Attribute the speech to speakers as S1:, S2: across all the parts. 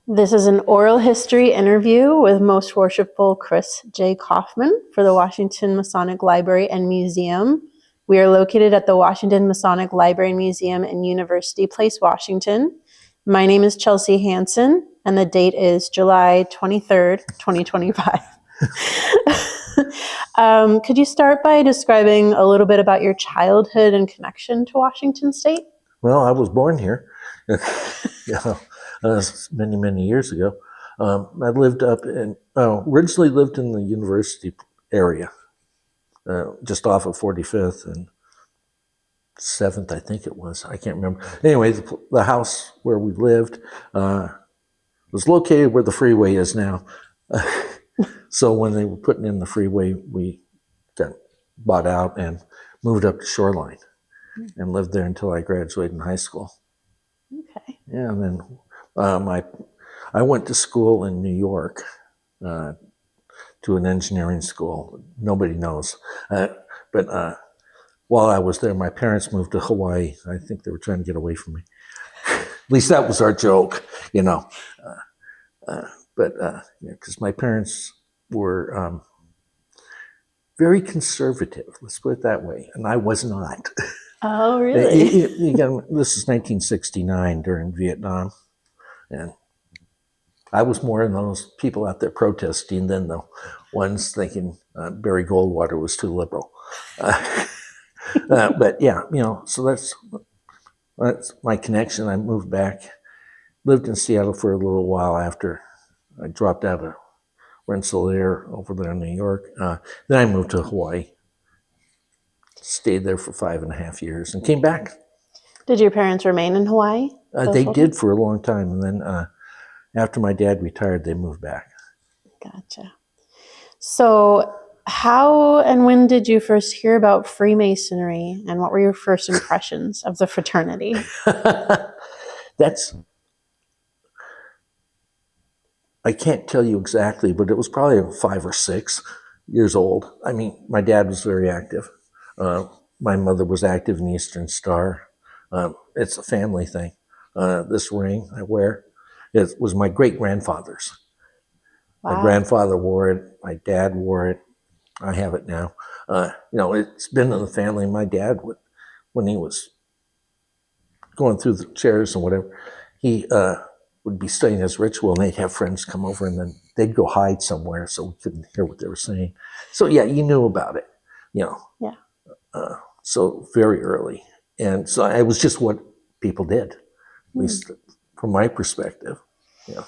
S1: This is an oral history interview with Most Worshipful Chris J. Coffman for the Washington Masonic Library and Museum. We are located at the Washington Masonic Library and Museum in University Place, Washington. My name is Chelsea Hansen, and the date is July 23rd, 2025. Could you start by describing a little bit about your childhood and connection to Washington State?
S2: Well, I was born here many, many years ago. I lived originally lived in the university area, just off of 45th and 7th, I think it was. I can't remember. Anyway, the house where we lived was located where the freeway is now. So when they were putting in the freeway, we got bought out and moved up to Shoreline and lived there until I graduated in high school.
S1: Okay.
S2: Yeah, and then I went to school in New York, to an engineering school. Nobody knows. But while I was there, my parents moved to Hawaii. I think they were trying to get away from me. At least that was our joke, you know. Because my parents were very conservative, let's put it that way, and I was not.
S1: Oh, really?
S2: This is 1969 during Vietnam, and I was more in those people out there protesting than the ones thinking Barry Goldwater was too liberal. But yeah, so that's my connection. I moved back, lived in Seattle for a little while after I dropped out of Rensselaer over there in New York. Then I moved to Hawaii, stayed there for 5.5 years, and came back.
S1: Did your parents remain in Hawaii?
S2: They did for a long time, and then after my dad retired, they moved back.
S1: Gotcha. So how and when did you first hear about Freemasonry, and what were your first impressions of the fraternity?
S2: I can't tell you exactly, but it was probably 5 or 6 years old. I mean, my dad was very active. My mother was active in Eastern Star. It's a family thing. This ring I wear, it was my great-grandfather's.
S1: Wow.
S2: My grandfather wore it. My dad wore it. I have it now. It's been in the family. My dad when he was going through the chairs and whatever, he would be studying his ritual, and they'd have friends come over, and then they'd go hide somewhere so we couldn't hear what they were saying. So yeah, you knew about it,
S1: Yeah.
S2: So very early. And so it was just what people did, at least from my perspective. Yeah.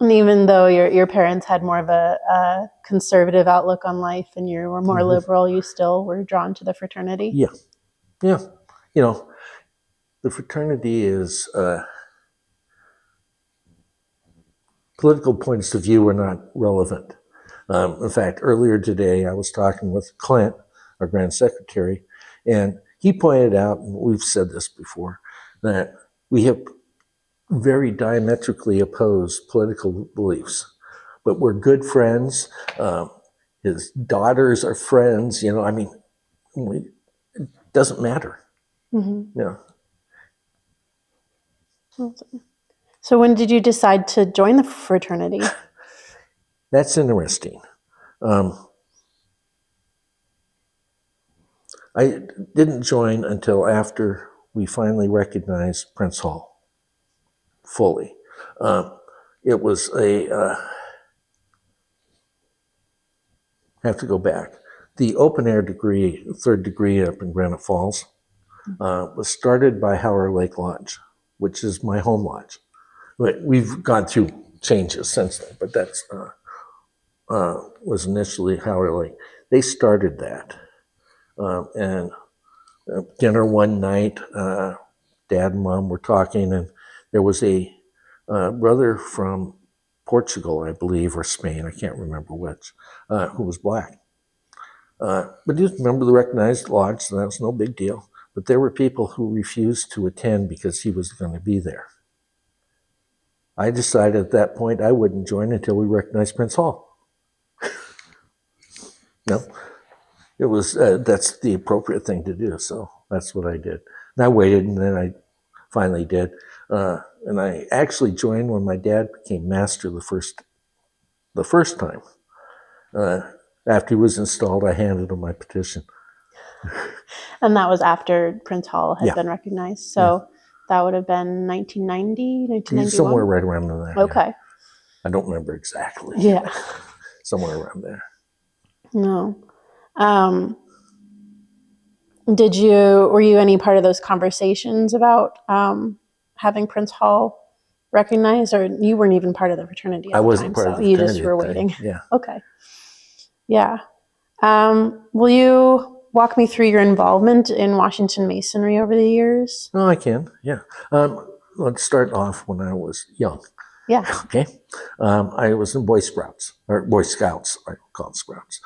S1: And even though your parents had more of a conservative outlook on life and you were more liberal, you still were drawn to the fraternity?
S2: Yeah. Yeah. The fraternity is, political points of view are not relevant. In fact, earlier today, I was talking with Clint, our Grand Secretary, and he pointed out, and we've said this before, that we have very diametrically opposed political beliefs, but we're good friends. His daughters are friends, it doesn't matter.
S1: Mm-hmm.
S2: Yeah.
S1: So when did you decide to join the fraternity?
S2: That's interesting. I didn't join until after we finally recognized Prince Hall fully. It was have to go back. The open air degree, 3rd degree up in Granite Falls, was started by Howard Lake Lodge, which is my home lodge. But we've gone through changes since then, but that's was initially Howard Lake. They started that. And dinner one night, Dad and Mom were talking, and there was a brother from Portugal, I believe, or Spain, I can't remember which, who was black. But he was a member of the recognized lodge, so that was no big deal. But there were people who refused to attend because he was going to be there. I decided at that point I wouldn't join until we recognized Prince Hall. No, it was that's the appropriate thing to do, so that's what I did. And I waited, and then I finally did. And I actually joined when my dad became master the first time. After he was installed, I handed him my petition.
S1: And that was after Prince Hall had
S2: Yeah.
S1: been recognized. So that would have been 1990, 1991?
S2: Somewhere right around there.
S1: Okay.
S2: Yeah. I don't remember exactly.
S1: Yeah.
S2: Somewhere around there.
S1: No. Were you any part of those conversations about having Prince Hall recognized, or you weren't even part of the fraternity at
S2: I
S1: the
S2: wasn't
S1: time,
S2: part of
S1: so
S2: the
S1: you
S2: fraternity
S1: just were
S2: at the time.
S1: waiting.
S2: Yeah.
S1: Okay. Yeah. Will you walk me through your involvement in Washington Masonry over the years?
S2: Oh, I can. Yeah. Let's start off when I was young.
S1: Yeah.
S2: Okay. I was in Boy Scouts. I call it Scouts.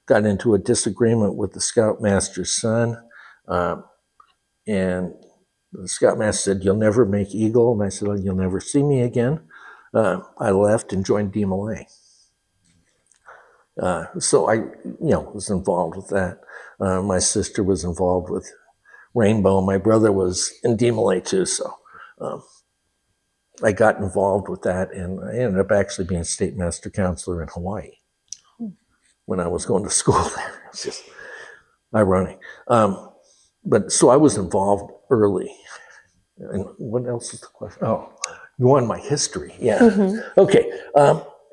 S2: Got into a disagreement with the Scoutmaster's son. And the Scoutmaster said, "You'll never make Eagle." And I said, "Oh, you'll never see me again." I left and joined DMLA. So I, was involved with that. My sister was involved with Rainbow. My brother was in DMLA too. So I got involved with that, and I ended up actually being state master counselor in Hawaii when I was going to school there. It's just ironic. But so I was involved early. And what else is the question? Oh, you want my history? Yeah. Mm-hmm. Okay.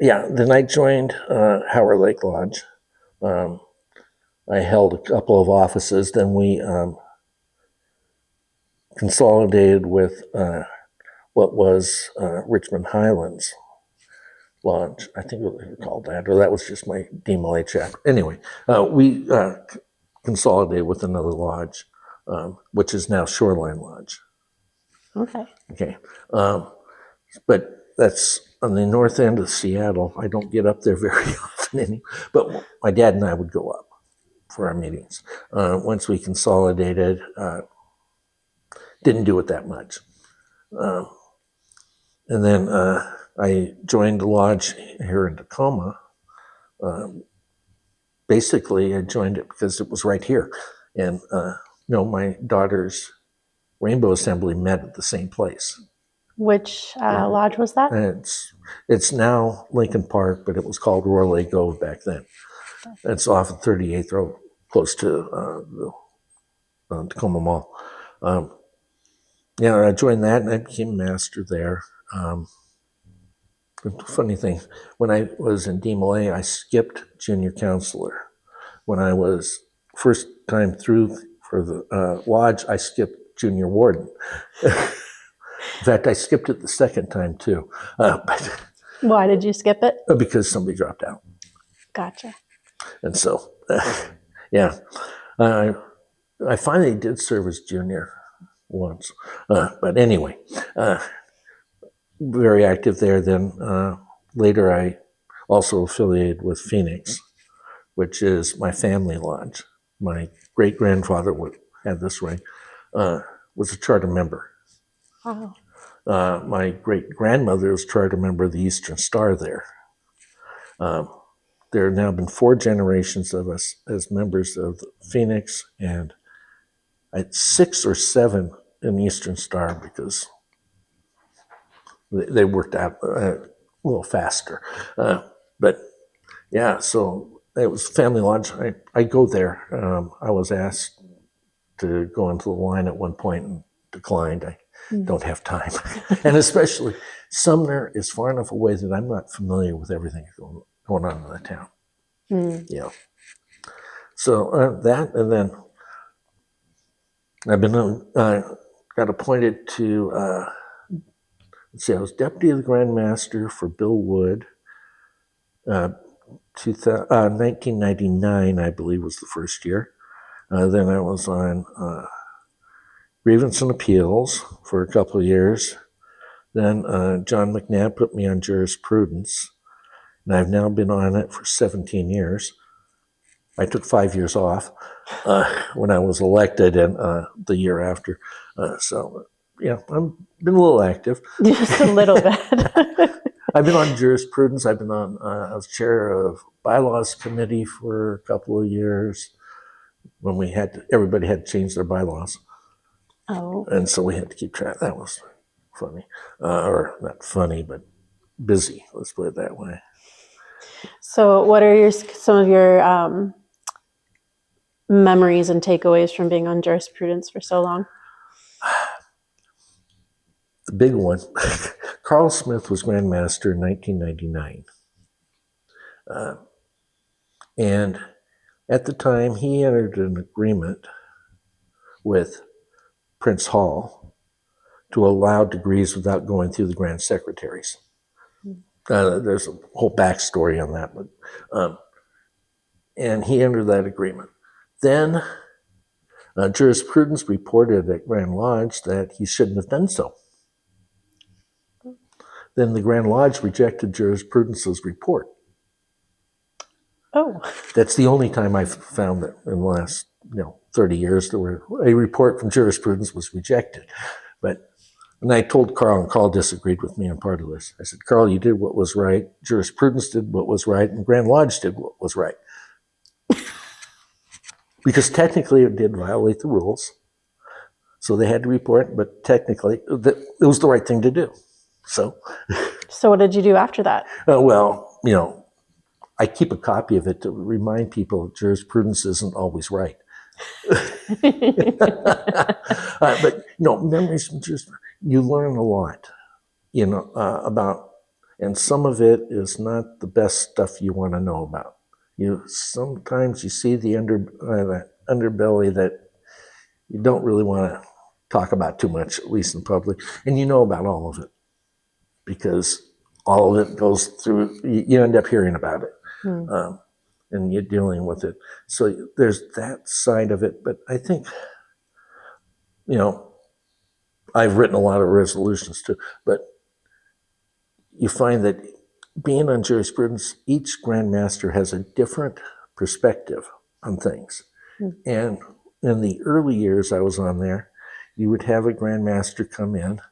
S2: Then I joined Howard Lake Lodge. I held a couple of offices. Then we consolidated with what was Richmond Highlands Lodge. I think it was called that, or that was just my DMLA chapter. Anyway, we consolidated with another lodge, which is now Shoreline Lodge. Okay. But that's on the north end of Seattle. I don't get up there very often anymore. But my dad and I would go up for our meetings. Once we consolidated, didn't do it that much. And then I joined the lodge here in Tacoma. Basically, I joined it because it was right here. And, my daughter's Rainbow Assembly met at the same place.
S1: Which lodge was that?
S2: It's now Lincoln Park, but it was called Royal Lake Grove back then. It's off of 38th Road, close to the Tacoma Mall. I joined that, and I became master there. The funny thing, when I was in DMLA, I skipped junior counselor. When I was first time through for the lodge, I skipped junior warden. In fact, I skipped it the second time too. But
S1: why did you skip it?
S2: Because somebody dropped out.
S1: Gotcha.
S2: And so, I finally did serve as junior once. But anyway, very active there. Then later I also affiliated with Phoenix, which is my family lodge. My great-grandfather had this ring, was a charter member.
S1: Wow.
S2: My great-grandmother was charter member of the Eastern Star there. There have now been 4 generations of us as members of Phoenix, and 6 or 7 in the Eastern Star because they worked out a little faster. But yeah, so it was family lodge. I go there. I was asked to go into the line at one point and declined. I don't have time. And especially Sumner is far enough away that I'm not familiar with everything going on in the town. Yeah. So that, and then I've been got appointed to, I was deputy of the Grand Master for Bill Wood. 1999, I believe, was the first year. Then I was on grievance and appeals for a couple of years. Then John McNabb put me on jurisprudence, and I've now been on it for 17 years. I took 5 years off when I was elected, and the year after. So I've been a little active.
S1: Just a little bit.
S2: I've been on jurisprudence. I've been on, I was chair of bylaws committee for a couple of years when everybody had to change their bylaws.
S1: Oh,
S2: And so we had to keep track. That was funny. Or not funny, but busy. Let's put it that way.
S1: so what are some of your memories and takeaways from being on jurisprudence for so long?
S2: The big one, Carl Smith was Grand Master in 1999. And at the time, he entered an agreement with Prince Hall to allow degrees without going through the Grand Secretaries. There's a whole backstory on that, but and he entered that agreement. Then jurisprudence reported at Grand Lodge that he shouldn't have done so. Then the Grand Lodge rejected jurisprudence's report.
S1: Oh,
S2: That's the only time I've found that in the last 30 years there were a report from jurisprudence was rejected. And I told Carl, and Carl disagreed with me on part of this. I said, Carl, you did what was right, jurisprudence did what was right, and Grand Lodge did what was right. Because technically it did violate the rules. So they had to report, but technically it was the right thing to do. So
S1: what did you do after that?
S2: Well, I keep a copy of it to remind people that jurisprudence isn't always right. But memories from jurisprudence, you learn a lot, about, and some of it is not the best stuff you want to know about. Sometimes you see the underbelly that you don't really want to talk about too much, at least in public, and you know about all of it because all of it goes through. You end up hearing about it. And you're dealing with it. So there's that side of it. But I think, I've written a lot of resolutions too, but you find that being on jurisprudence, each Grand Master has a different perspective on things. And in the early years I was on there, you would have a Grand Master come in.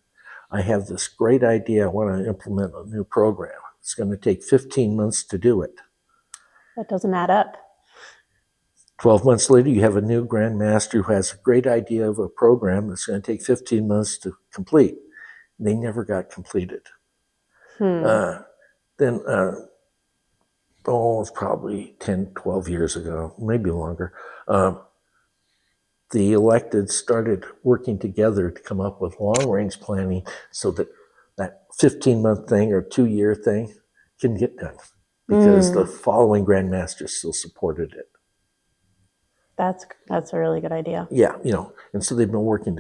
S2: I have this great idea. I want to implement a new program. It's going to take 15 months to do it.
S1: That doesn't add up.
S2: 12 months later, you have a new Grand Master who has a great idea of a program that's going to take 15 months to complete. They never got completed. Then, it's probably 10, 12 years ago, maybe longer, the elected started working together to come up with long-range planning so that that 15-month thing or 2-year thing can get done because the following Grand Master still supported it.
S1: That's a really good idea.
S2: Yeah, and so they've been working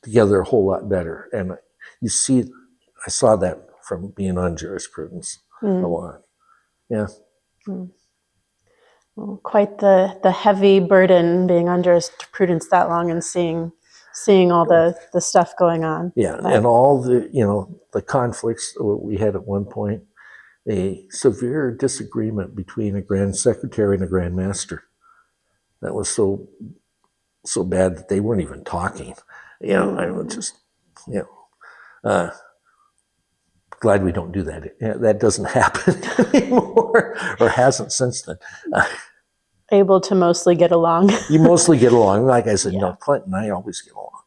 S2: together a whole lot better. And I saw that from being on jurisprudence a lot. Yeah.
S1: Well, quite the heavy burden being on jurisprudence that long and seeing all the stuff going on.
S2: Yeah, and all the conflicts we had at one point, a severe disagreement between a Grand Secretary and a Grand Master. That was so bad that they weren't even talking. I was just, glad we don't do that. That doesn't happen anymore, or hasn't since then.
S1: Able to mostly get along.
S2: You mostly get along. Like I said, Clint and I always get along.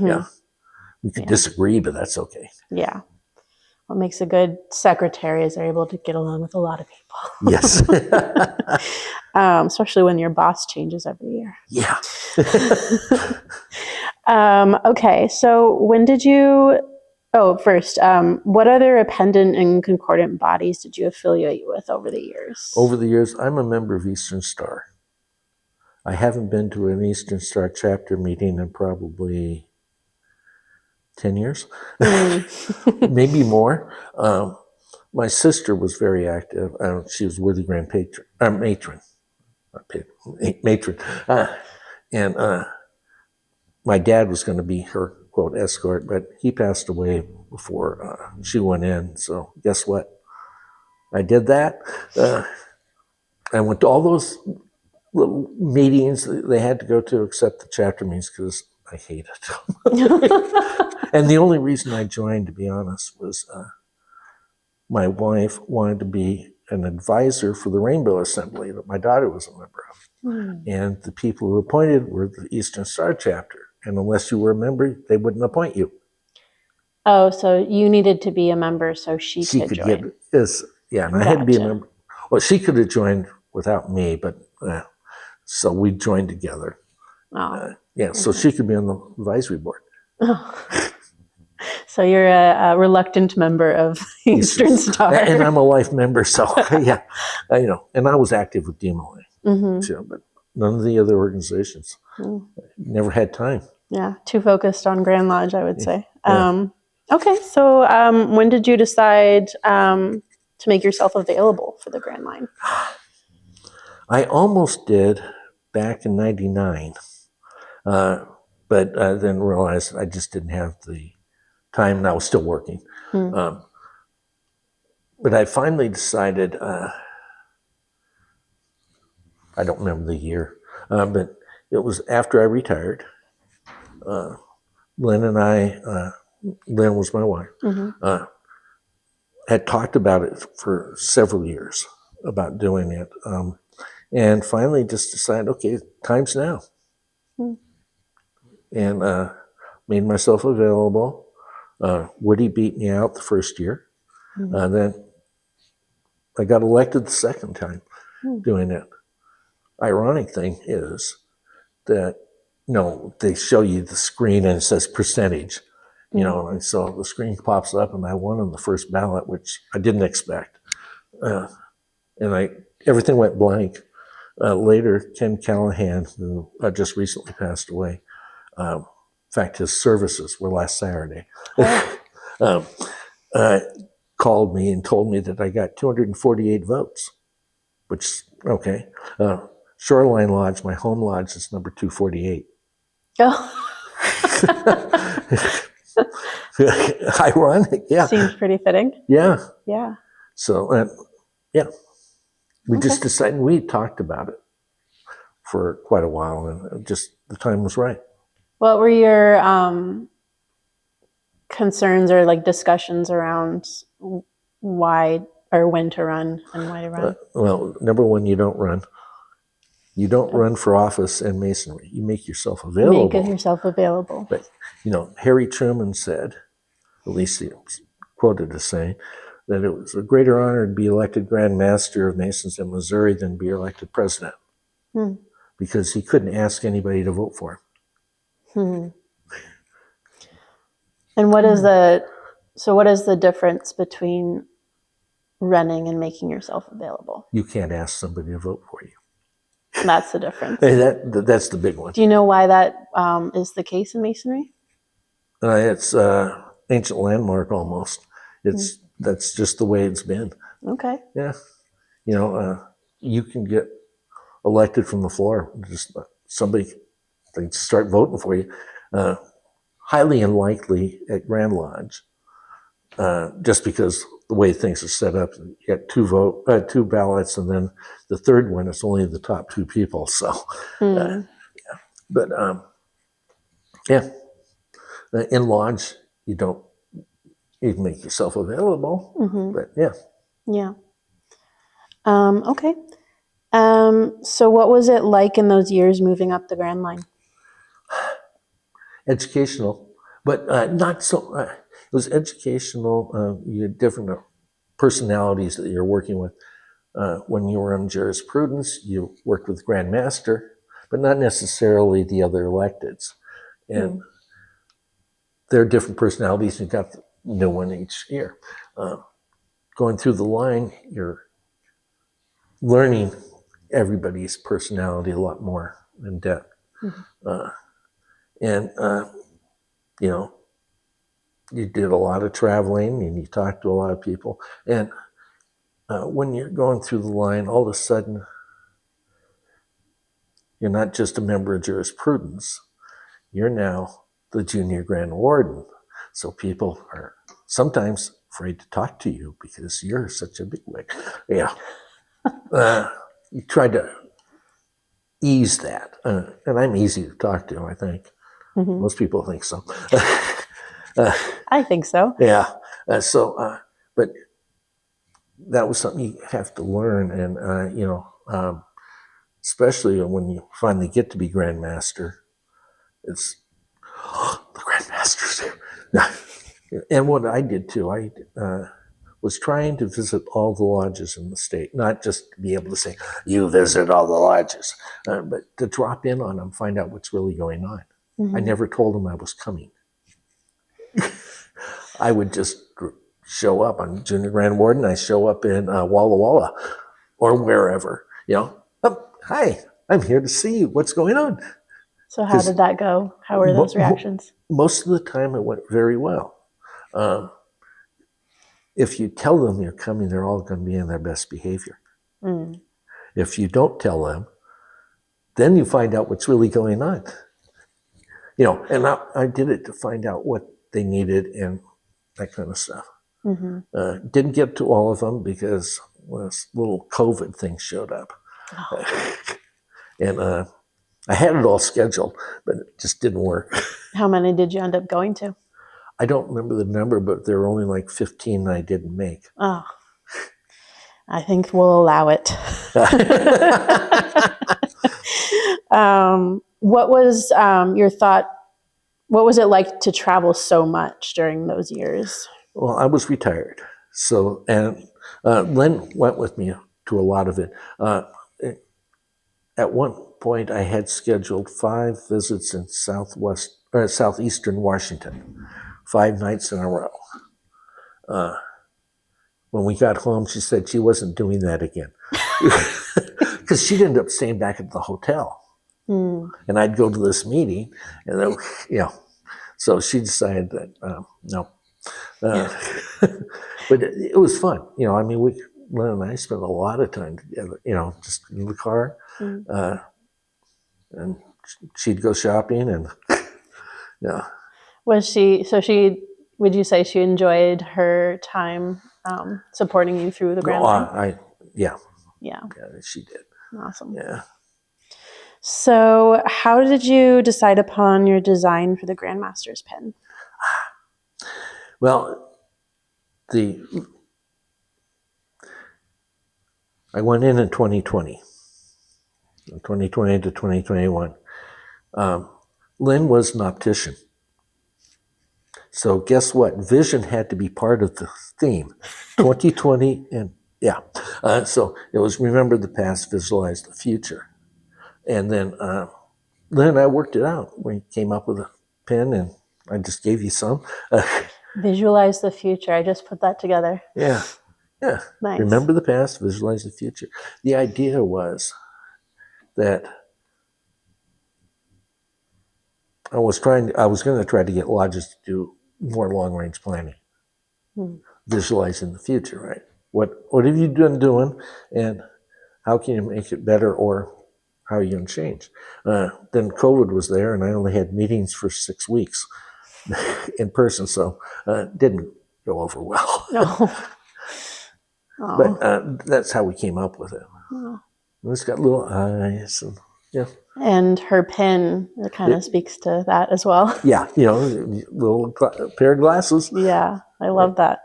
S2: Yeah. We can disagree, but that's okay.
S1: Yeah. What makes a good secretary is they're able to get along with a lot of people.
S2: Yes.
S1: Especially when your boss changes every year.
S2: Yeah.
S1: Okay, so when did you... first, what other appendant and concordant bodies did you affiliate with over the years?
S2: Over the years, I'm a member of Eastern Star. I haven't been to an Eastern Star chapter meeting in probably 10 years, maybe more. My sister was very active. She was worthy grand matron. And my dad was going to be her, quote, escort, but he passed away before she went in. So guess what? I did that. I went to all those little meetings they had to go to except the chapter meetings because I hated them. And the only reason I joined, to be honest, was my wife wanted to be an advisor for the Rainbow Assembly that my daughter was a member of. And the people who appointed were the Eastern Star chapter. and unless you were a member, they wouldn't appoint you.
S1: Oh, so you needed to be a member so she could
S2: Get
S1: join.
S2: this. Yeah, and I had to be a
S1: Gotcha.
S2: member. Well, she could have joined without me, but so we joined together.
S1: Oh.
S2: Yeah, so she could be on the advisory board.
S1: Oh. So you're a reluctant member of Eastern Star.
S2: And I'm a life member, so yeah, and I was active with DMLA, too, but none of the other organizations. Never had time.
S1: Yeah, too focused on Grand Lodge, I would say.
S2: Yeah.
S1: Okay, so when did you decide to make yourself available for the Grand Line?
S2: I almost did back in '99, but then realized I just didn't have the time, and I was still working. But I finally decided, I don't remember the year, but it was after I retired. Lynn and I, Lynn was my wife, had talked about it for several years, about doing it. And finally just decided, okay, time's now. And made myself available. Woody beat me out the first year. Then I got elected the second time doing it. Ironic thing is that, they show you the screen and it says percentage, and so the screen pops up and I won on the first ballot, which I didn't expect. And everything went blank. Later, Ken Callahan, who just recently passed away, in fact, his services were last Saturday, called me and told me that I got 248 votes, which, okay. Shoreline Lodge, my home lodge, is number 248.
S1: Oh.
S2: Ironic, yeah.
S1: Seems pretty fitting.
S2: Yeah.
S1: Yeah.
S2: So, we just decided, we talked about it for quite a while, and just the time was right.
S1: What were your concerns or discussions around why or when to run and why to run?
S2: Well, number one, you don't run. You don't run for office in Masonry. You make yourself available.
S1: Make yourself available.
S2: But, Harry Truman said, at least he was quoted as saying, that it was a greater honor to be elected Grand Master of Masons in Missouri than be elected president. Because he couldn't ask anybody to vote for him.
S1: And what is the difference between running and making yourself available?
S2: You can't ask somebody to vote for you.
S1: That's the difference.
S2: That's the big one.
S1: Do you know why that is the case in Masonry?
S2: It's ancient landmark almost. That's just the way it's been.
S1: Okay.
S2: Yeah. You can get elected from the floor. Just somebody, they start voting for you. Highly unlikely at Grand Lodge, just because the way things are set up. You get two ballots, and then the third one is only the top two people. So, but in Lodge, you don't even make yourself available. But
S1: yeah. Okay. So what was it like in those years moving up the Grand Line?
S2: Educational, but not so. It was educational. You had different personalities that you're working with. When you were in jurisprudence, you worked with Grand Master, but not necessarily the other electeds. And there are different personalities. You got a new one each year. Going through the line, you're learning everybody's personality a lot more in depth. And you did a lot of traveling and you talked to a lot of people. And when you're going through the line, all of a sudden, you're not just a member of jurisprudence. You're now the junior grand warden. So people are sometimes afraid to talk to you because you're such a bigwig. Yeah. You try to ease that. And I'm easy to talk to, I think. Most people think so.
S1: I think so.
S2: Yeah. But that was something you have to learn. And, especially when you finally get to be Grand Master, it's And what I did too, I was trying to visit all the lodges in the state, not just to be able to say, you visit all the lodges, but to drop in on them, find out what's really going on. I never told them I was coming. I would just show up. I'm Junior Grand Warden. I show up in Walla Walla or wherever, Oh, hi, I'm here to see you. What's going on?
S1: So how did that go? How were those reactions?
S2: Most of the time it went very well. If you tell them you're coming, they're all going to be in their best behavior. If you don't tell them, then you find out what's really going on. And I did it to find out what they needed and that kind of stuff. Didn't get to all of them because this little COVID thing showed up. And I had it all scheduled, but it just didn't work.
S1: How many did you end up going to?
S2: I don't remember the number, but there were only like 15 I didn't make.
S1: Oh, I think we'll allow it. What was your thought? What was it like to travel so much during those years?
S2: Well, I was retired. And Lynn went with me to a lot of it. At one point, I had scheduled 5 visits in southeastern Washington, 5 nights in a row. When we got home, she said she wasn't doing that again because she'd end up staying back at the hotel. And I'd go to this meeting, and then, so she decided that no. But it was fun. Lynn and I spent a lot of time together, just in the car. And she'd go shopping and,
S1: Would you say she enjoyed her time supporting you through the Grand Line?
S2: Yeah, she did.
S1: Awesome.
S2: Yeah.
S1: So how did you decide upon your design for the Grandmaster's pen?
S2: Well, I went in 2020 to 2021. Lynn was an optician. So guess what? Vision had to be part of the theme. 2020 and so it was remember the past, visualize the future. And then Lynn and I worked it out. We came up with a pen and I just gave you some.
S1: Visualize the future. I just put that together.
S2: Yeah. Nice. Remember the past, visualize the future. The idea was that I was going to try to get lodges to do more long-range planning, visualizing the future, right? What have you been doing, and how can you make it better, or how are you going to change? Then COVID was there, and I only had meetings for 6 weeks in person, so it didn't go over well.
S1: No.
S2: But that's how we came up with it. It's got little eyes, and
S1: And her pen, it kind of speaks to that as well.
S2: Yeah, little pair of glasses.
S1: Yeah, I love that.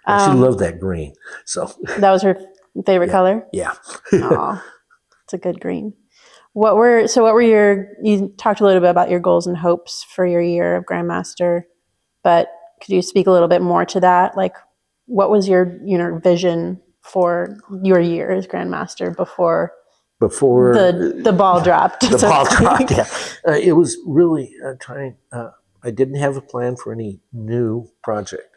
S2: She loved that green. So
S1: that was her favorite color?
S2: Yeah.
S1: Aw, it's a good green. You talked a little bit about your goals and hopes for your year of Grandmaster, but could you speak a little bit more to that? Like, what was your vision for your year as Grandmaster before the ball dropped?
S2: The ball dropped, yeah. It was really trying. I didn't have a plan for any new project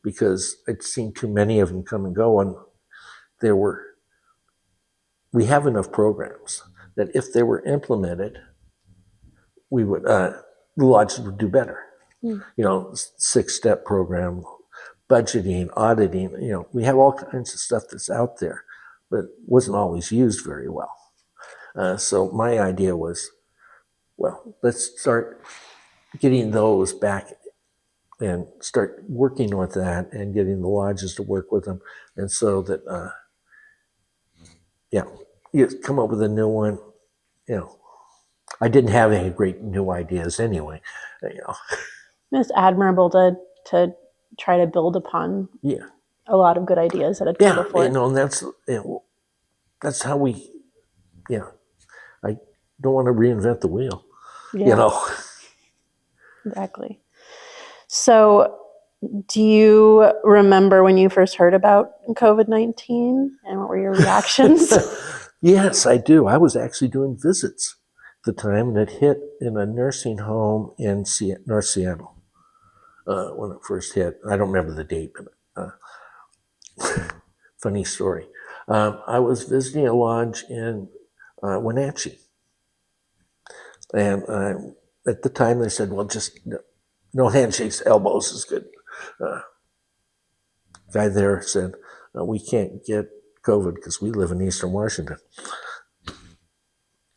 S2: because I'd seen too many of them come and go, and we have enough programs that if they were implemented, we would the lodges would do better. 6-step program, budgeting, auditing. We have all kinds of stuff that's out there, but wasn't always used very well. So my idea was, well, let's start getting those back and start working with that and getting the lodges to work with them. And so that, you come up with a new one. I didn't have any great new ideas anyway.
S1: It's admirable to try to build upon a lot of good ideas that had come before.
S2: And that's how we, I don't want to reinvent the wheel,
S1: Exactly. So Do you remember when you first heard about COVID-19 and what were your reactions?
S2: Yes, I do. I was actually doing visits at the time, and it hit in a nursing home in North Seattle when it first hit. I don't remember the date, but funny story. I was visiting a lodge in Wenatchee, and at the time they said, well, just no handshakes, elbows is good. Guy there said, we can't get COVID because we live in Eastern Washington.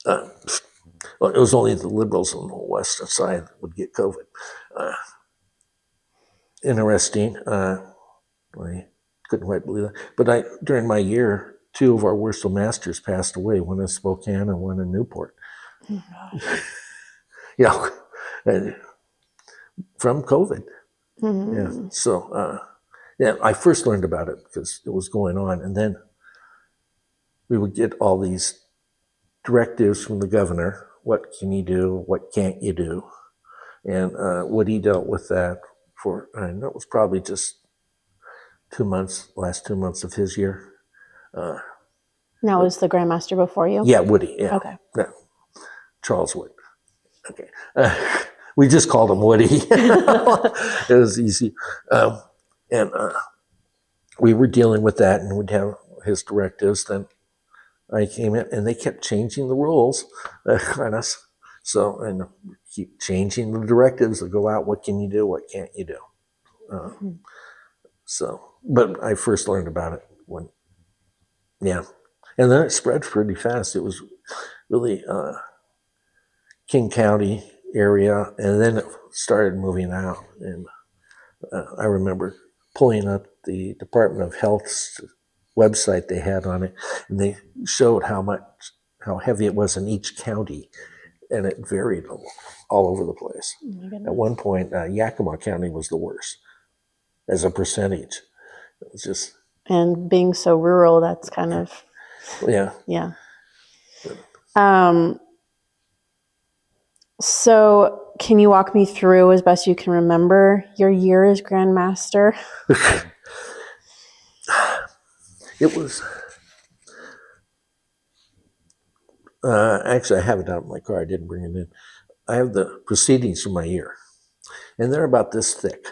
S2: Well, it was only the liberals on the western side that would get COVID. Interesting. I couldn't quite believe that. But during my year, 2 of our Worcester masters passed away, one in Spokane and one in Newport.
S1: Oh, gosh.
S2: Yeah, from COVID.
S1: Mhm.
S2: Yeah. So, yeah, I first learned about it because it was going on. And then we would get all these directives from the governor. What can you do? What can't you do? And Woody dealt with that for, and that was probably just 2 months, last 2 months of his year.
S1: Now, was the Grandmaster before you?
S2: Yeah, Woody, yeah.
S1: Okay.
S2: Yeah. Charles Wood. Okay. We just called him Woody. It was easy. And we were dealing with that, and we'd have his directives. Then I came in, and they kept changing the rules on us. So, and keep changing the directives that go out. What can you do? What can't you do? So, but I first learned about it when, yeah. And then it spread pretty fast. It was really King County area, and then it started moving out. And I remember pulling up the Department of Health's website they had on it, and they showed how heavy it was in each county, and it varied all over the place.
S1: Oh my goodness.
S2: At one point, Yakima County was the worst as a percentage. It was just,
S1: And being so rural, that's kind of,
S2: yeah.
S1: yeah. So can you walk me through, as best you can remember, your year as Grandmaster?
S2: It was, actually, I have it out in my car. I didn't bring it in. I have the proceedings from my year, and they're about this thick.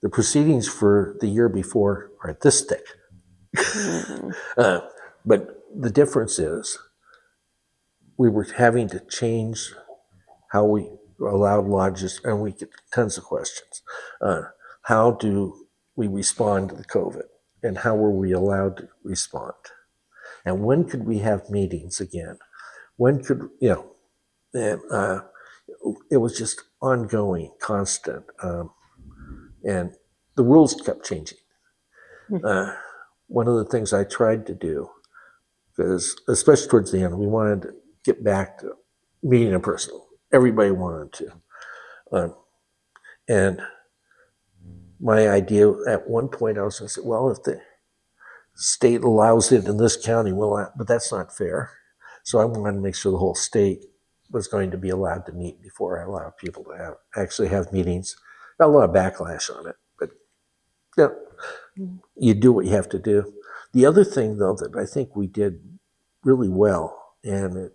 S2: The proceedings for the year before are this thick. But the difference is we were having to change how we allowed lodges, and we get tons of questions. How do we respond to the COVID, and how were we allowed to respond? And when could we have meetings again? When could, and it was just ongoing, constant. And the rules kept changing. One of the things I tried to do, because especially towards the end, we wanted to get back to meeting in person. Everybody wanted to. And my idea at one point, I was going to say, well, if the state allows it in this county, but that's not fair. So I wanted to make sure the whole state was going to be allowed to meet before I allowed people to actually have meetings. Got a lot of backlash on it, but yeah, you do what you have to do. The other thing, though, that I think we did really well, and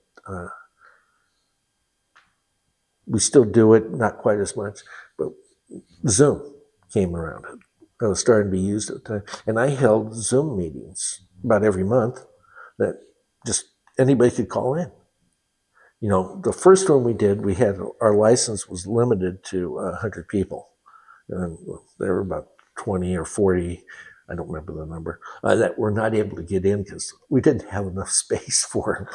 S2: we still do it, not quite as much, but Zoom came around. It was starting to be used at the time. And I held Zoom meetings about every month that just anybody could call in. The first one we did, our license was limited to 100 people. And there were about 20 or 40, I don't remember the number, that were not able to get in because we didn't have enough space for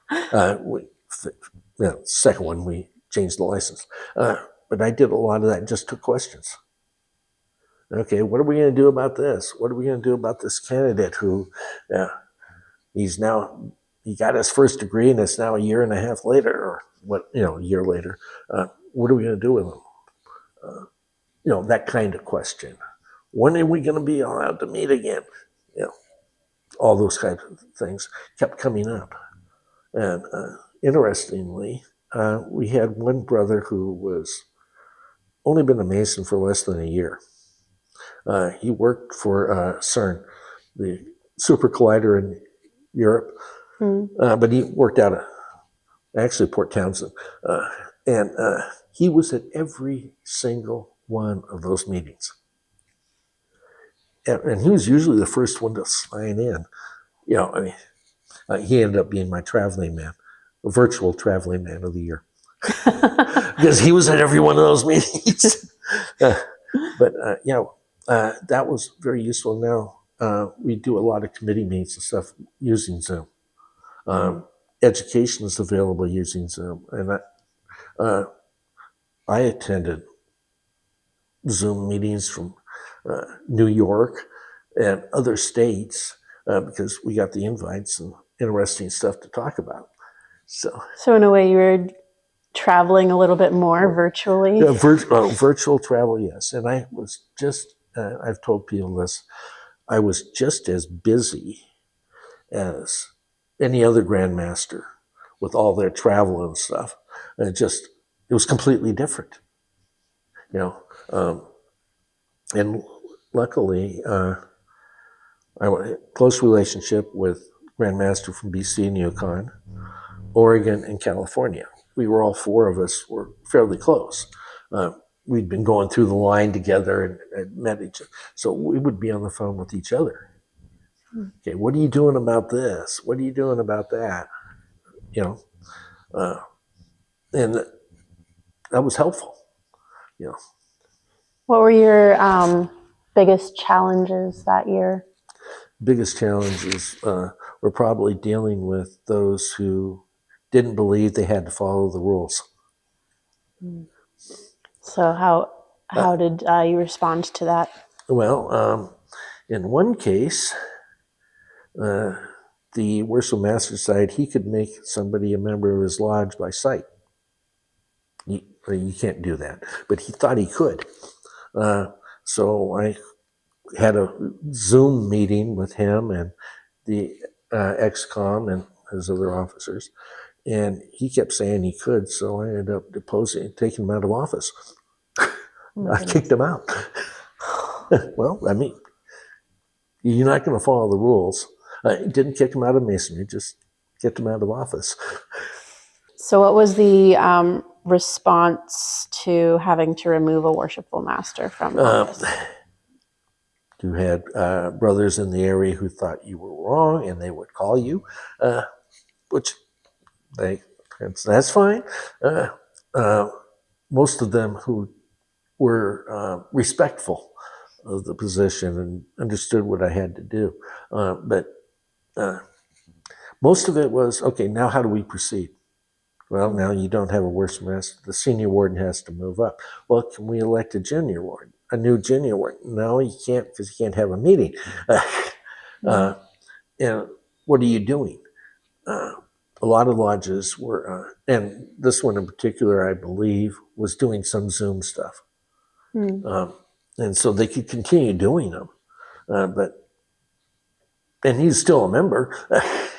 S2: the second one, we changed the license. But I did a lot of that, just took questions. Okay, what are we going to do about this? What are we going to do about this candidate who he got his first degree and it's now a year and a half later, or a year later. What are we going to do with him? That kind of question. When are we going to be allowed to meet again? All those kinds of things kept coming up. And interestingly, we had one brother who was only been a Mason for less than a year. He worked for CERN, the super collider in Europe, but he worked out of actually Port Townsend, and he was at every single one of those meetings. And he was usually the first one to sign in. I mean, he ended up being my traveling man, a virtual traveling man of the year, because he was at every one of those meetings. But that was very useful. Now we do a lot of committee meetings and stuff using Zoom. Education is available using Zoom, and I attended Zoom meetings from New York and other states because we got the invites and interesting stuff to talk about.
S1: So in a way, you were traveling a little bit more virtually?
S2: Virtual travel, yes. And I was just, I've told people this, I was just as busy as any other grandmaster with all their travel and stuff. And it was completely different. And luckily, I had a close relationship with Grandmaster from BC and Yukon, Oregon, and California. We were all four of us were fairly close. We'd been going through the line together and met each other. So we would be on the phone with each other. Okay, what are you doing about this? What are you doing about that? And that was helpful.
S1: What were your biggest challenges that year?
S2: Biggest challenges were probably dealing with those who didn't believe they had to follow the rules.
S1: So how did you respond to that?
S2: Well, in one case, the Worship Master decided he could make somebody a member of his lodge by sight. You can't do that, but he thought he could. So I had a Zoom meeting with him and the ex-com and his other officers, and he kept saying he could, so I ended up taking him out of office. I kicked him out. Well, I mean, you're not going to follow the rules. Didn't kick him out of Masonry, just kicked him out of office.
S1: So what was the response to having to remove a worshipful master from office?
S2: You had brothers in the area who thought you were wrong, and they would call you, which that's fine. Most of them who were respectful of the position and understood what I had to do. But most of it was, okay, now how do we proceed? Well, now you don't have a worship master. The senior warden has to move up. Well, can we elect a junior warden? A new junior warden? No, you can't, because you can't have a meeting. And what are you doing? A lot of lodges were, and this one in particular, I believe, was doing some Zoom stuff. And so they could continue doing them. And he's still a member.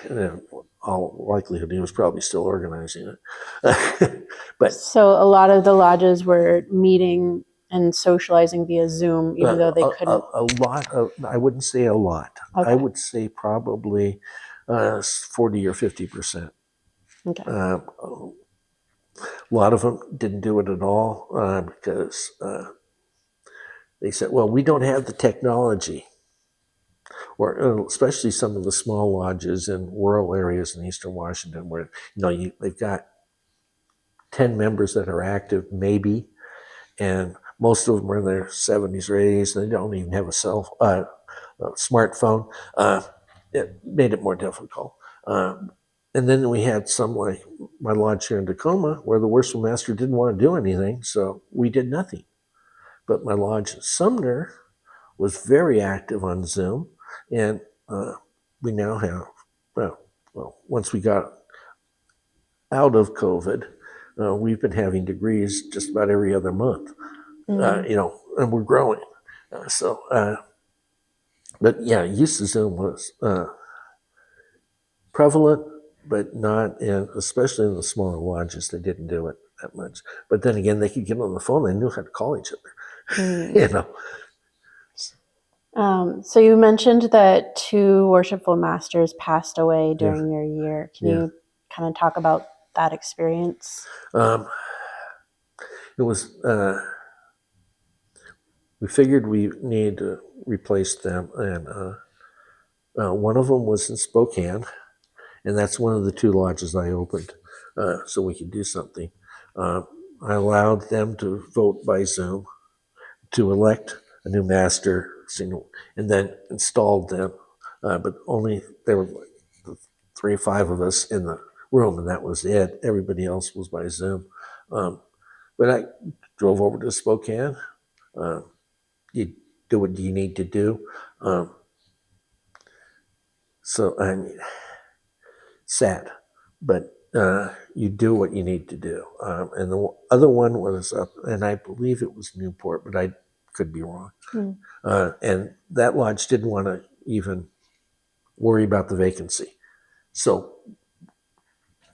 S2: In all likelihood, he was probably still organizing it. But
S1: so a lot of the lodges were meeting and socializing via Zoom, even though they couldn't.
S2: A lot of, I wouldn't say a lot.
S1: Okay.
S2: I would say probably 40 or 50%.
S1: Okay.
S2: A lot of them didn't do it at all because they said, well, we don't have the technology. Or especially some of the small lodges in rural areas in Eastern Washington where they've got 10 members that are active, maybe, and most of them are in their 70s or 80s. They don't even have a smartphone. It made it more difficult. And then we had some like my lodge here in Tacoma where the worship master didn't want to do anything, so we did nothing. But my lodge in Sumner was very active on Zoom, and we now have, well, once we got out of COVID, we've been having degrees just about every other month, and we're growing. But yeah, use of Zoom was prevalent, but not especially in the smaller lodges, they didn't do it. that much. But then again, they could get on the phone. They knew how to call each other.
S1: Mm.
S2: You know.
S1: So you mentioned that 2 worshipful masters passed away during your year. Can you kind of talk about that experience?
S2: It was. We figured we needed to replace them, and one of them was in Spokane, and that's one of the 2 lodges I opened, so we could do something. I allowed them to vote by Zoom to elect a new master, and then installed them. But only there were like 3 or 5 of us in the room, and that was it. Everybody else was by Zoom. But I drove over to Spokane. You do what you need to do. So I mean, sad, but you do what you need to do. And the other one was up, and I believe it was Newport, but I could be wrong. And that lodge didn't want to even worry about the vacancy. So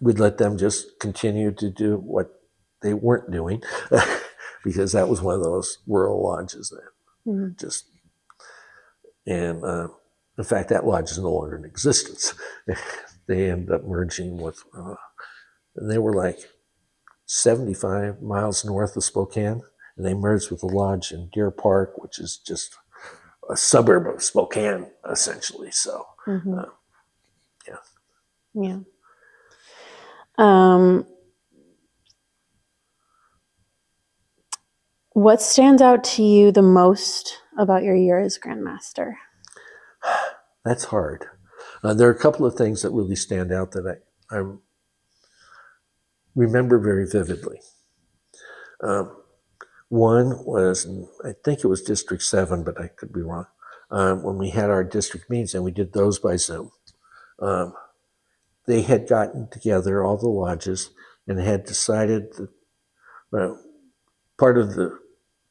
S2: we'd let them just continue to do what they weren't doing because that was one of those rural lodges that just, and in fact, that lodge is no longer in existence. They ended up merging with, and they were like 75 miles north of Spokane, and they merged with a lodge in Deer Park, which is just a suburb of Spokane, essentially. So,
S1: Yeah. What stands out to you the most about your year as Grandmaster?
S2: That's hard. There are a couple of things that really stand out that I remember very vividly. One was, I think it was District 7, but I could be wrong, when we had our district meetings, and we did those by Zoom. They had gotten together, all the lodges, and had decided that part of the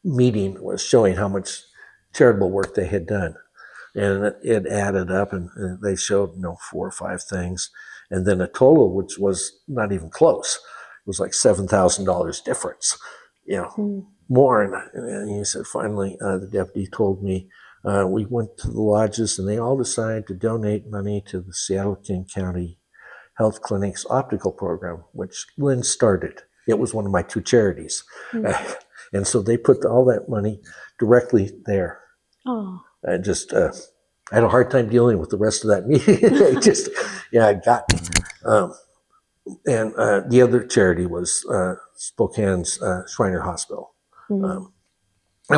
S2: meeting was showing how much charitable work they had done. And it added up, and they showed 4 or 5 things, and then a total which was not even close. It was like $7,000 difference, more. And he said, finally, the deputy told me, we went to the lodges, and they all decided to donate money to the Seattle-King County Health Clinic's optical program, which Lynn started. It was one of my 2 charities. And so they put all that money directly there.
S1: Oh.
S2: I had a hard time dealing with the rest of that meeting. It got me. And the other charity was Spokane's Shriner Hospital. And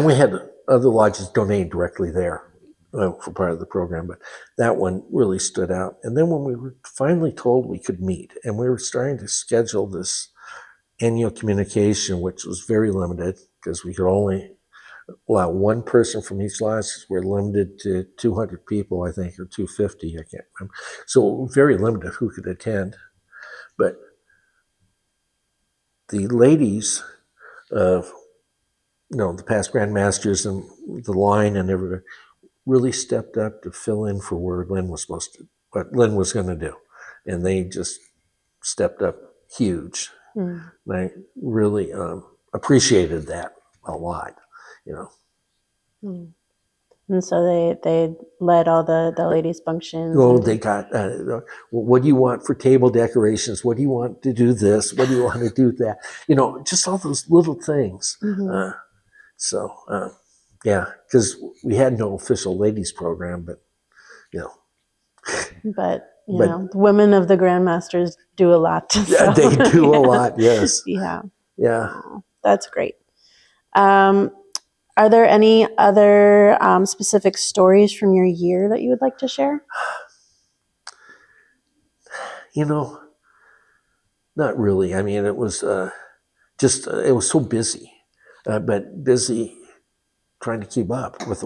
S2: we had other lodges donating directly there for part of the program, but that one really stood out. And then when we were finally told we could meet, and we were starting to schedule this annual communication, which was very limited because we could only allow 1 person from each lodge. We're limited to 200 people, I think, or 250. I can't remember. So very limited who could attend. But the ladies of, the past grandmasters and the line and everybody really stepped up to fill in for what Lynn was going to do. And they just stepped up huge. And I really appreciated that a lot,
S1: And so they led all the ladies' functions.
S2: Oh, they got, what do you want for table decorations? What do you want to do this? What do you want to do that? Just all those little things. Because we had no official ladies program, but,
S1: But, the women of the Grandmasters do a lot.
S2: Yeah, they do a lot, yes.
S1: Yeah.
S2: Yeah.
S1: That's great. Are there any other specific stories from your year that you would like to share?
S2: Not really. I mean, it was it was so busy, but busy trying to keep up with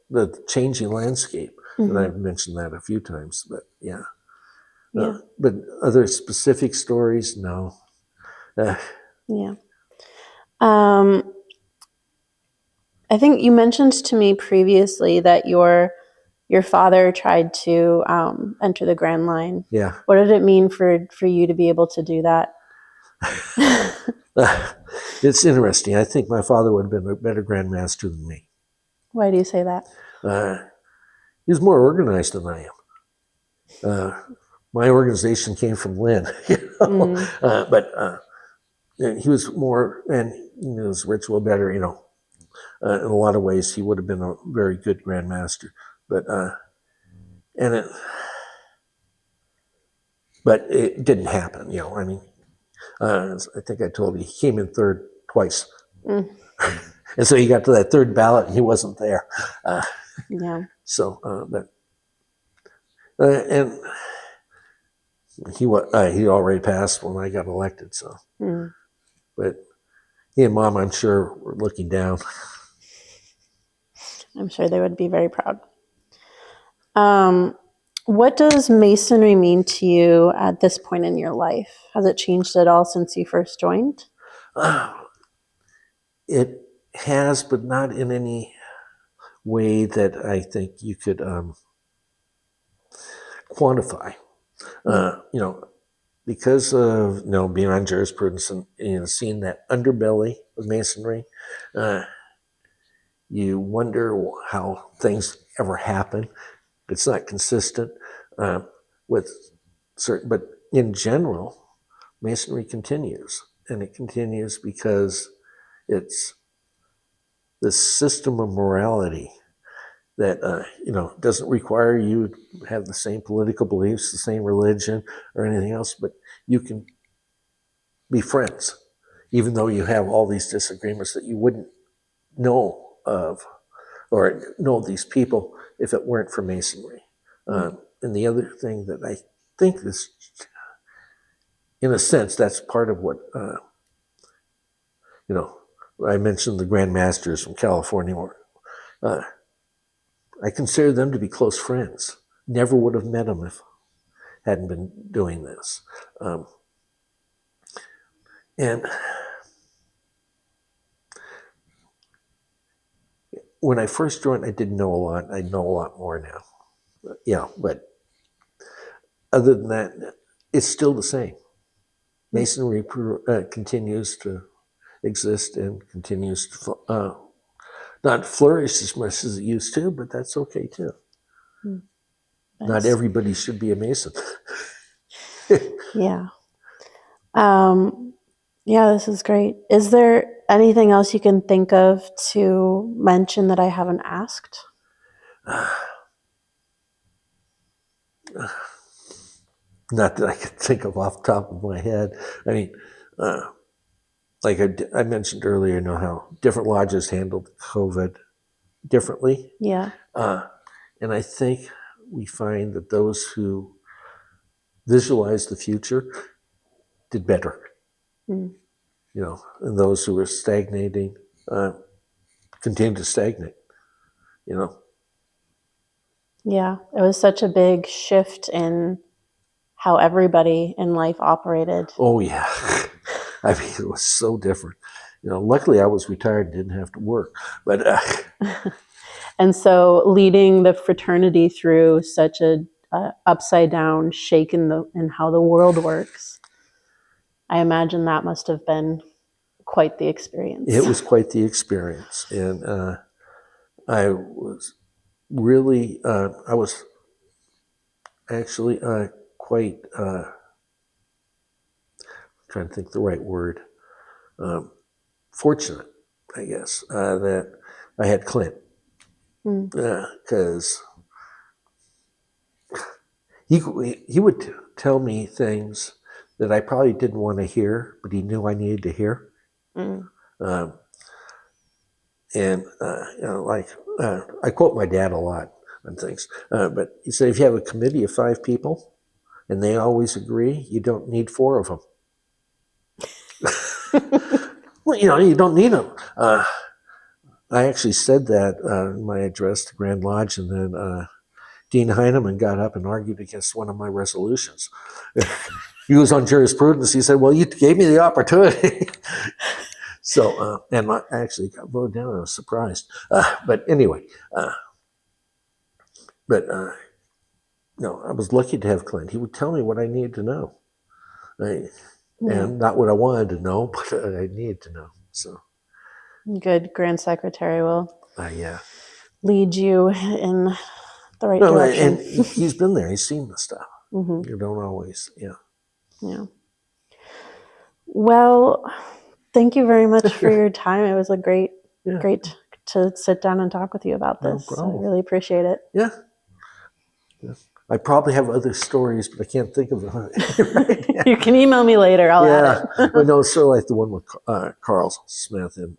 S2: the changing landscape. And I've mentioned that a few times, but yeah. But other specific stories, no.
S1: Yeah. I think you mentioned to me previously that your father tried to enter the Grand Line.
S2: Yeah.
S1: What did it mean for you to be able to do that?
S2: It's interesting. I think my father would have been a better Grand Master than me.
S1: Why do you say that?
S2: He was more organized than I am. My organization came from Lynn, but he was more, and his ritual better, in a lot of ways, he would have been a very good Grand Master. But it didn't happen. I think I told you he came in third twice, and so he got to that third ballot and he wasn't there.
S1: Yeah.
S2: So, and he already passed when I got elected. So, but he and Mom, I'm sure, were looking down.
S1: I'm sure they would be very proud. What does Masonry mean to you at this point in your life? Has it changed at all since you first joined?
S2: It has, but not in any way that I think you could quantify. Because of being on jurisprudence and seeing that underbelly of Masonry, you wonder how things ever happen. It's not consistent with certain, but in general, Masonry continues, and it continues because it's this system of morality that doesn't require you to have the same political beliefs, the same religion, or anything else, but you can be friends, even though you have all these disagreements that you wouldn't know of or know these people if it weren't for Masonry. And the other thing that I think is, in a sense, that's part of what, I mentioned the Grand Masters from California. I consider them to be close friends. Never would have met them if hadn't been doing this. And when I first joined, I didn't know a lot. I know a lot more now. But other than that, it's still the same. Masonry continues to exist and continues to not flourish as much as it used to, but that's okay too. Not everybody should be a Mason.
S1: Yeah. Yeah, this is great. Is there anything else you can think of to mention that I haven't asked?
S2: Not that I can think of off the top of my head. I mean, like I mentioned earlier, how different lodges handled COVID differently.
S1: Yeah.
S2: And I think we find that those who visualize the future did better. And those who were stagnating continue to stagnate.
S1: Yeah, it was such a big shift in how everybody in life operated.
S2: Oh yeah. I mean, it was so different. Luckily I was retired and didn't have to work. But
S1: and so leading the fraternity through such a upside down shake in how the world works, I imagine that must have been quite the experience.
S2: It was quite the experience. And I was really, I was actually quite, trying to think the right word, fortunate, I guess, that I had Clint. Because he would tell me things that I probably didn't want to hear, but he knew I needed to hear. I quote my dad a lot on things, but he said, if you have a committee of 5 people and they always agree, you don't need 4 of them. Well, you don't need them. I actually said that in my address to Grand Lodge, and then Dean Heineman got up and argued against one of my resolutions. He was on jurisprudence. He said, well, you gave me the opportunity. So, and I actually got voted down. I was surprised. But anyway, I was lucky to have Clint. He would tell me what I needed to know. and not what I wanted to know, but I needed to know. So
S1: Good. Grand Secretary will
S2: yeah.
S1: lead you in the right
S2: No,
S1: direction.
S2: and he's been there. He's seen the stuff.
S1: Mhm.
S2: You don't always, yeah.
S1: Yeah. Well, thank you very much for your time. It was a great to sit down and talk with you about
S2: No
S1: this.
S2: problem.
S1: I really appreciate it.
S2: Yeah. I probably have other stories, but I can't think of them right now.
S1: You can email me later. I'll add it.
S2: But no, it's sort of like the one with Carl Smith, and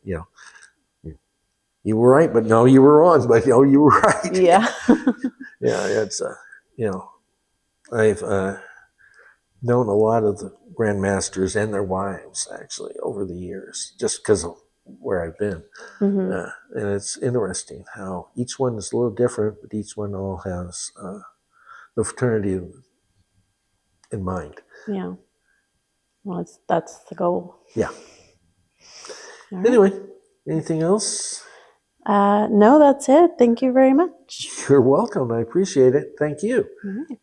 S2: you were right, but no, you were wrong, but no, you were right.
S1: Yeah.
S2: It's I've known a lot of the grandmasters and their wives actually over the years, just because of where I've been.
S1: Mhm.
S2: And it's interesting how each one is a little different, but each one all has the fraternity in mind.
S1: Yeah. Well, that's the goal.
S2: Yeah.
S1: All right.
S2: Anyway, anything else?
S1: No, that's it. Thank you very much.
S2: You're welcome. I appreciate it. Thank you.
S1: All right.